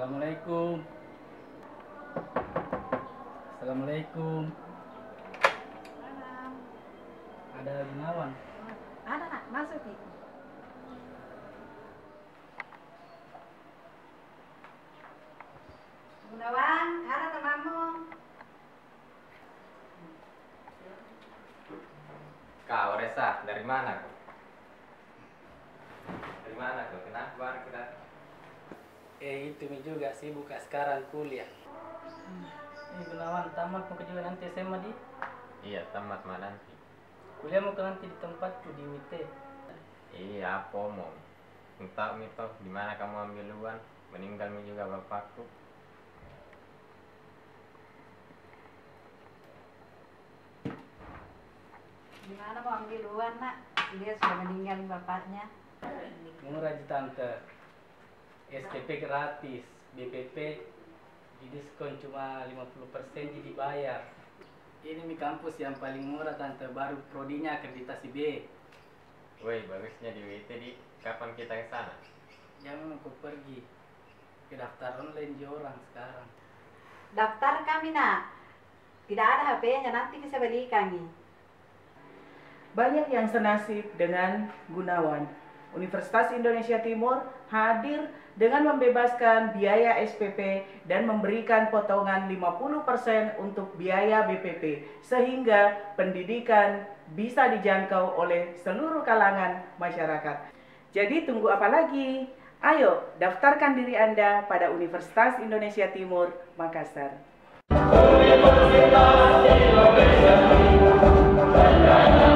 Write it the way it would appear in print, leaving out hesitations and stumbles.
Assalamualaikum. Assalamualaikum. Malam. Ada Gunawan. Ada nak masuk nih. Gunawan, ada temanmu. Kau Resa, dari mana kau? Dari mana kau? Kenapa kita? Itu mi juga sibuk sekarang kuliah. Gunawan, tamat mau ke juga nanti SMA di? Iya, tamat mah nanti. Kuliah mau ke nanti di tempatku di MIT. Iya, apa mau? Entah mito, di mana kamu ambil duluan? Meninggal mi juga bapakku. Gimana mau ambil luar nak? Dia sudah meninggal bapaknya. Murah di tante. SPP gratis, BPP di diskon cuma 50% jadi bayar. Ini mi kampus yang paling murah tante, baru prodinya akreditasi B. Woi, bagusnya di WT di. Kapan kita ke sana? Jangan aku pergi ke daftar online di orang sekarang. Daftar kami nak. Tidak ada HP-nya, nanti bisa belikan nih. Banyak yang senasib dengan Gunawan. Universitas Indonesia Timur hadir dengan membebaskan biaya SPP dan memberikan potongan 50% untuk biaya BPP sehingga pendidikan bisa dijangkau oleh seluruh kalangan masyarakat. Jadi tunggu apa lagi? Ayo daftarkan diri Anda pada Universitas Indonesia Timur, Makassar. Universitas Indonesia Timur.